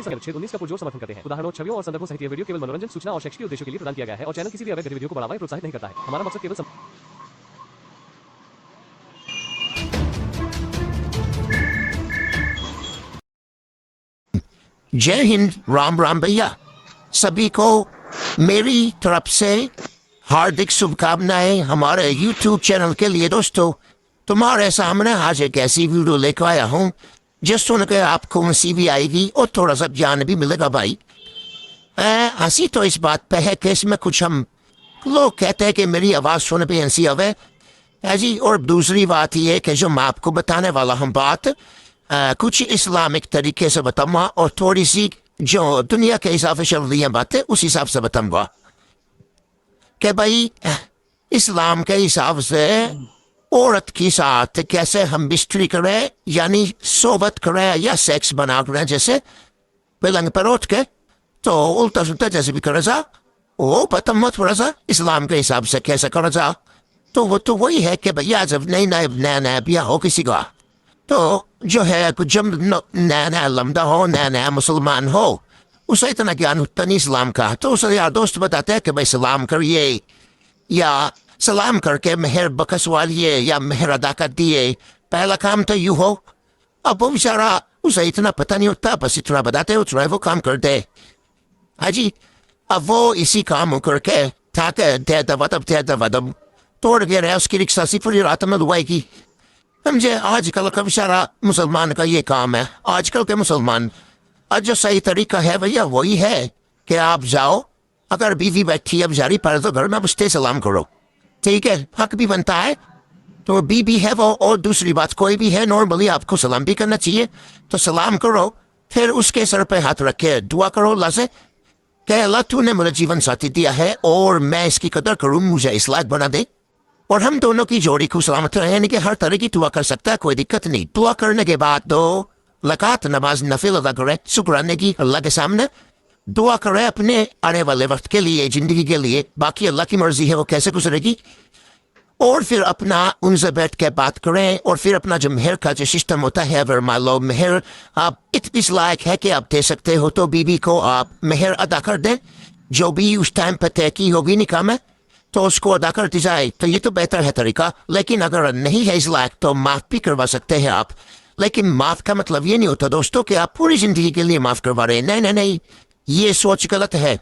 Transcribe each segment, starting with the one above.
संख्या 619 का पुरजोर समर्थन करते हैं। उदाहरणों, छवियों और संदर्भों सहित ये वीडियो केवल मनोरंजन, सूचना और शैक्षिक उद्देश्यों के लिए प्रदान किया गया है और चैनल किसी भी अवैध गतिविधियों को बढ़ावा या प्रोत्साहित नहीं करता है। हमारा मकसद केवल जय हिंद, राम राम भैया। सभी को मेरी तरफ से हार्दिक शुभकामनाएं। हमारे YouTube चैनल के लिए दोस्तों, तुम्हारे सामने आज एक ऐसी वीडियो लेकर आया हूँ जिस सुन के आपको हंसी भी आएगी और थोड़ा सा ज्ञान भी मिलेगा भाई। हंसी तो इस बात पे है कि इसमें कुछ हम लोग कहते हैं कि मेरी आवाज़ सुन पे हंसी आवे है जी। और दूसरी बात ये है कि जो मैं आपको बताने वाला हूँ बात कुछ इस्लामिक तरीके से बताऊंगा और थोड़ी सी जो दुनिया के हिसाब से चल रही है बातें उस हिसाब से बताऊंगा कि भाई इस्लाम के हिसाब से औरत के साथ कैसे हम बिस्तरी करें, यानी सोबत करें या सेक्स बना करें, जैसे पलंग पर उठ के तो उल्टा सुल्टा जैसे भी करे जा वो पता मत थोड़ा सा इस्लाम के हिसाब से कैसे करा जा। तो वो तो वही है कि भैया जब नया नया ब्याह हो किसी का तो जो है कुछ जब नया नया लमदा हो, नया नया मुसलमान हो, उसे इतना ज्ञान होता नहीं इस्लाम का, तो उसे यार दोस्त बताते हैं कि भाई सलाम करिए या सलाम करके मेहर बकसवालिए या मेहर अदा कर दिए, पहला काम तो यूँ हो। अब वो बेचारा उसे इतना पता नहीं होता, बस इतना बताते उतना वो काम कर दे। हाँ जी, अब वो इसी काम करके ताकि दे दब तोड़ गया उसकी रिक्शा सी पूरी रात में लुआएगी। समझे, आजकल का बेचारा मुसलमान का ये काम है। आजकल के मुसलमान आज जो सही तरीका है भैया वही है कि आप जाओ, अगर बीवी बैठी अब जारी पर तो घर में बुझते सलाम करो, ठीक है, हक भी बनता है। तो बीवी है वो, और दूसरी बात कोई भी है नॉर्मली आपको सलाम भी करना चाहिए। तो सलाम करो, फिर उसके सर पे हाथ रख के दुआ करो अल्लाह से कि अल्लाह तूने मुझे जीवन साथी दिया है और मैं इसकी कदर करूँ, मुझे इस लायक बना दे और हम दोनों की जोड़ी को सलामत रहे। यानी कि हर तरह की दुआ कर सकता है, कोई दिक्कत नहीं। दुआ करने के बाद दो रकात नमाज नफिल अदा करे, शुक्राने की अल्लाह के सामने दुआ करे अपने आने वाले वक्त के लिए, जिंदगी के लिए। बाकी अल्लाह की मर्जी है वो कैसे गुजरेगी। और फिर अपना उनसे बैठ के बात करें और फिर अपना जो मेहर का जो सिस्टम होता है, अगर मान लो मेहर आप इस लायक है कि आप दे सकते हो तो बीवी को आप मेहर अदा कर दें, जो भी उस टाइम पर तय की होगी निकाह में तो उसको अदा कर दी जाए, तो ये तो बेहतर है तरीका। लेकिन अगर नहीं है इस लायक तो माफ़ भी करवा सकते हैं आप। लेकिन माफ़ का मतलब ये नहीं होता दोस्तों कि आप पूरी जिंदगी के लिए माफ़ करवा रहे हैं। नहीं नहीं नहीं, ये सोच गलत है।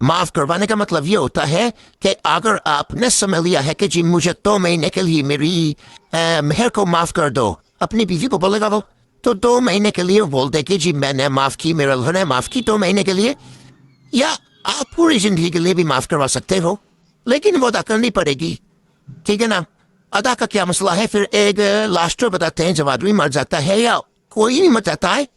माफ़ करवाने का मतलब ये होता है कि अगर आपने समझ लिया है कि जी मुझे 2 महीने के लिए मेरी मेहर को माफ़ कर दो, अपनी बीवी को बोलेगा वो, तो 2 महीने के लिए बोल दे कि जी मैंने माफ़ की, मेरा अल्लाह ने माफ़ की 2 महीने के लिए, या आप पूरी जिंदगी के लिए भी माफ़ करवा सकते हो, लेकिन वो अदा करनी पड़ेगी, ठीक है ना। अदा का क्या मसला है। फिर एक लास्ट में बताते हैं, जब आदमी मर जाता है या कोई नहीं मर जाता है,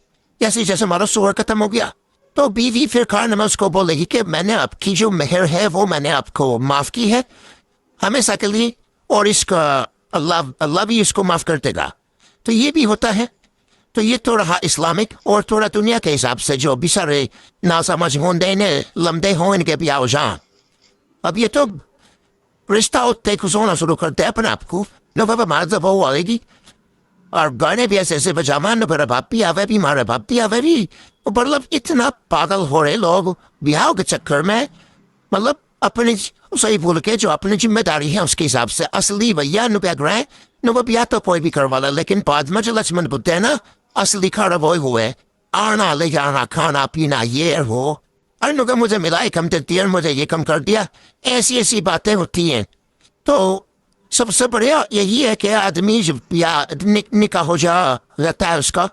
जैसे हमारा सोहर खत्म हो गया, तो बीवी फिर कार में उसको बोलेगी कि मैंने आपकी जो मेहर है वो मैंने आपको माफ़ की है हमेशा के लिए, और इसका अल्लाह भी इसको माफ़ कर देगा। तो ये भी होता है। तो ये तो रहा इस्लामिक। और थोड़ा दुनिया के हिसाब से जो बेचारे ना समझ होंगे ने लमदे हों इनके भी आओ जान, अब ये तो रिश्ता होते कुछ होना शुरू करते हैं अपने आपको नो बाबा मार जब वो आएगी। और गाने भी ऐसे बजामा न मेरा बाप भी आवे भी मारे बाप भी आवे भी, मतलब इतना पागल हो रहे लोग ब्याह के चक्कर में, मतलब अपनी सही बोल के जो अपनी जिम्मेदारी है उसके हिसाब से असली भैया नु बैग रहे नो ब्याह तो कोई भी करवा ला, लेकिन बाद में जो लक्ष्मण बुद्ध है ना असली खराब हुए आना ले जाना खाना पीना ये हो, अरे नुका मुझे मिला कम देती है, मुझे ये कम कर दिया, ऐसी ऐसी बातें होती हैं। तो सबसे बढ़िया यही है कि आदमी जब या निकाह हो जाता है उसका,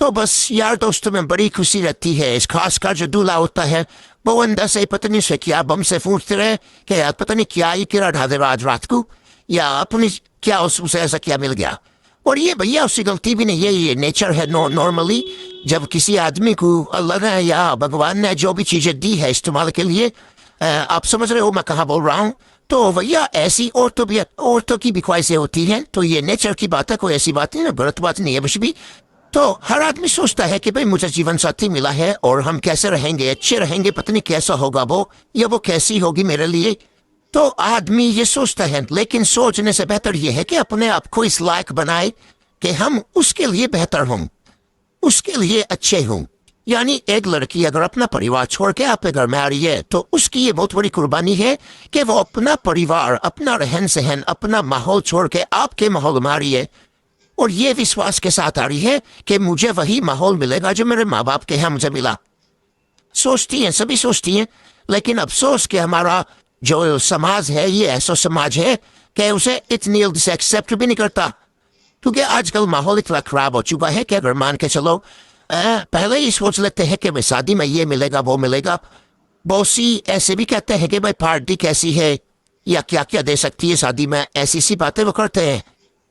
तो बस यार दोस्तों में बड़ी खुशी रहती है। इस खासकर जो दूल्हा होता है वो अंदर से पता नहीं से क्या बम से फूटते रहे कि यार पता नहीं क्या ही किरा ढा दे आज रात को, या अपनी क्या उसे ऐसा क्या मिल गया। और ये भैया उसकी गलती भी नहीं है, ये नेचर है। नॉर्मली जब किसी आदमी को अल्लाह ने या भगवान ने जो भी चीज़ें दी है इस्तेमाल के लिए, आप समझ रहे हो मैं कहाँ बोल रहा हूँ, तो भैया ऐसी औरतों की भी ख्वाहिशें होती हैं। तो ये नेचर की बात है, कोई ऐसी बात नहीं है, गलत बात नहीं है कुछ भी। तो हर आदमी सोचता है कि भाई मुझे जीवन साथी मिला है और हम कैसे रहेंगे, अच्छे रहेंगे, पता नहीं कैसा होगा वो या वो कैसी होगी मेरे लिए। तो आदमी ये सोचता है, लेकिन सोचने से बेहतर ये है कि अपने आप को इस लायक बनाए कि हम उसके लिए बेहतर हों, उसके लिए अच्छे हों। यानी एक लड़की अगर अपना परिवार छोड़ के आपके घर में आ रही है तो उसकी ये बहुत बड़ी कुर्बानी है कि वो अपना परिवार, अपना रहन सहन, अपना माहौल छोड़ के आपके माहौल में आ रही है और ये विश्वास के साथ आ रही है कि मुझे वही माहौल मिलेगा जो मेरे माँ बाप के यहाँ मुझे मिला। सोचती हैं, सभी सोचती हैं, लेकिन अफसोस कि हमारा जो समाज है ये ऐसा समाज है कि उसे इतनी जल्दी से एक्सेप्ट भी नहीं करता, क्योंकि आजकल माहौल इतना खराब हो चुका है कि अगर मान के चलो पहले ही सोच लेते हैं कि भाई शादी में ये मिलेगा वो मिलेगा। बहुत सी ऐसे भी कहते हैं कि भाई पार्टी कैसी है या क्या क्या दे सकती है शादी में, ऐसी सी बातें वो करते हैं,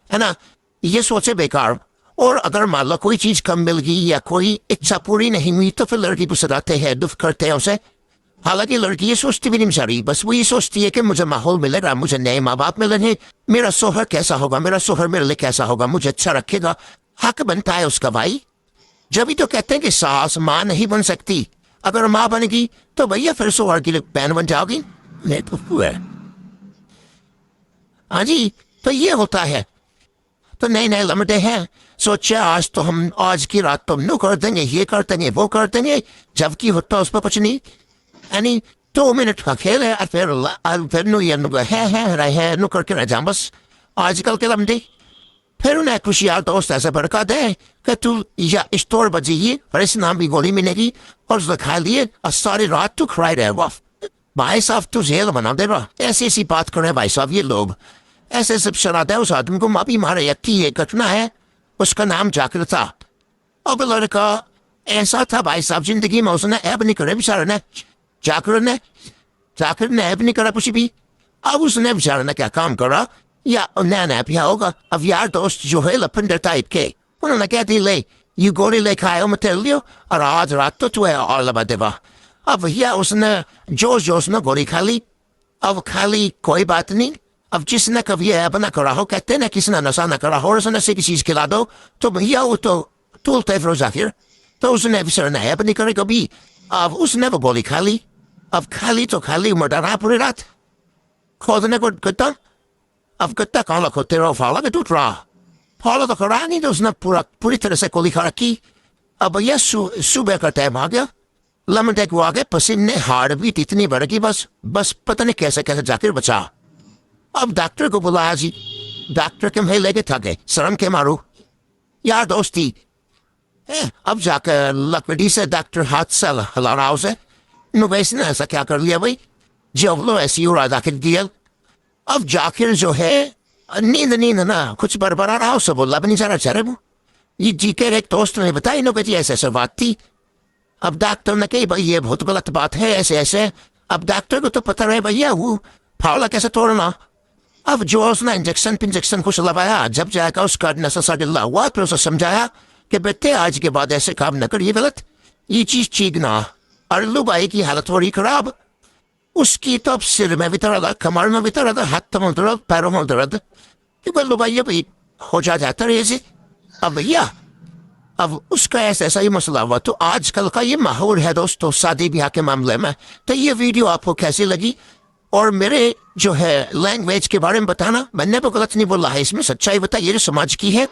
है ना। ये सोचे बेकार। और अगर मान लो कोई चीज कम मिल गई या कोई इच्छा पूरी नहीं हुई तो फिर लड़की को सताते हैं, दुख करते हैं उसे। हालांकि लड़की ये सोचती भी नहीं बेचारी, बस वो ये सोचती है कि मुझे माहौल मिलेगा, मुझे नए माँ बाप मिलेंगे, मेरा सोहर कैसा होगा, मेरा सोहर मेरे लिए कैसा होगा, मुझे अच्छा रखेगा। हक बनता है उसका भाई। जब भी तो कहते हैं कि सास माँ नहीं बन सकती, अगर माँ बनेगी तो भैया फिर सोहर की बहन बन जाओगी। हाँ जी, तो ये होता है। तो नए नए लमटे हैं, सोचे आज तो हम आज की रात तो नु कर देंगे, ये कर देंगे वो कर देंगे, जबकि होता उस पर कुछ नहीं। यानी 2 मिनट का खेल है और फिर नु ये है नु करके रह जाऊं बस। आजकल के लमटे फिर उन्हें कुछ यार दोस्त ऐसे भड़का दे कि तू या स्टोर बजेगी और इस नाम की गोली मिलेगी और उसने खा लिए और सारी रात तू खराई रहे। वाह भाई साहब, तू जेल बना दे रहा। ऐसी ऐसी बात करे भाई साहब ये लोग, ऐसे सब शराब है। उस आदमी को माँ भी मारे यकी ये घटना है, उसका नाम जाकिर था। अब लड़का ऐसा था भाई साहब, जिंदगी में उसने ऐब नहीं करे बेचारे ने, जाकिर ने ऐब नहीं करा कुछ भी। अब उसने बेचारे ने क्या काम करा या नया पिया होगा। अब यार दोस्त जो है लफंडर टाइप के, उन्होंने क्या दी ले यू गोली लेकर आयो मैं लियो और आज रात तो तू है और लबा देवा। अब भैया उसने जोश जोश में गोली खा ली। अब खाली कोई बात नहीं, अब जिसने कभी ऐब ना करा हो, कहते ना किसी ने नशा ना करा हो और उसने से किसी चीज खिला दो तो भैया वो तो टूलते फिर जाकिर, तो उसने भी ऐब नहीं करे कभी। अब उसने वो गोली खा ली। अब खाली तो खाली उम्र रहा पूरी रात खोदने को गत्ता। अब गत्ता कौन लखो तेरा फाला के टूट रहा, फाला तो करा नहीं, तो उसने पूरी तरह से गोली खा रखी। अब भैया सुबह का टाइम आ गया, लमटे को आगे पसीने हार्ट बीट इतनी बढ़ गई, बस पता नहीं कैसे कैसे जाकिर बचा। अब डॉक्टर को बुलाया जी, डॉक्टर के मैं लेके थके शर्म के मारू यार दोस्ती। अब जाकर लकड़ी से डॉक्टर हाथ से हिला रहा उसे, वैसे ने ऐसा क्या कर लिया भाई, जब लो ऐसी उड़ा जाकिर दिया। अब जाकिर जो है नींद ना कुछ बरबरा रहा, उसे बोला भी नहीं जा रहा चेहरे वो। ये जी के एक दोस्त ने बताई नो बेटी ऐसे ऐसे बात थी। अब डॉक्टर ने कही भाई ये बहुत गलत बात है ऐसे ऐसे। अब डॉक्टर को तो पता रहे भैया वो फावला कैसे तोड़ना। अब जो उसने इंजेक्शन कुछ लगाया, जब जाएगा उसका नशा सा ढिल्ला हुआ, फिर उसे समझाया कि बेटे आज के बाद ऐसे काम न करिए, गलत ये चीज ठीक ना। और लू भाई की हालत हो रही खराब, उसकी तो अब सिर में भी दर्द, कमर में भी दर्द, हाथ में दर्द, पैरों में दर्द, लू भाई अभी हो जाता रहे से। अब भैया अब उसका ऐसा ही मसला हुआ। तो आजकल का ये माहौल है दोस्तों शादी ब्याह के मामले में। तो ये वीडियो आपको कैसी लगी और मेरे जो है लैंग्वेज के बारे में बताना, मैंने तो गलत नहीं बोला है, इसमें सच्चाई बताई, ये समाज की है।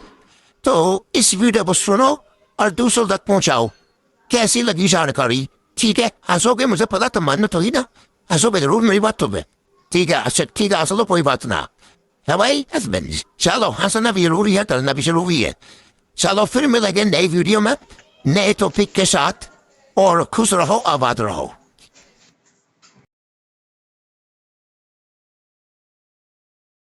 तो इस वीडियो को सुनो और दूसरों तक पहुंचाओ। कैसी लगी जानकारी, ठीक है? हंसोगे मुझे पता, तो मानना तो ही ना, हंसोगे जरूर मेरी बात तो में, ठीक है? अच्छा ठीक है, हंस लो कोई बात ना है भाई। चलो हंसना भी जरूरी है, करना भी जरूरी है। चलो फिर मिलेंगे नई वीडियो में नए टॉपिक के साथ, और खुश रहो आबाद रहो।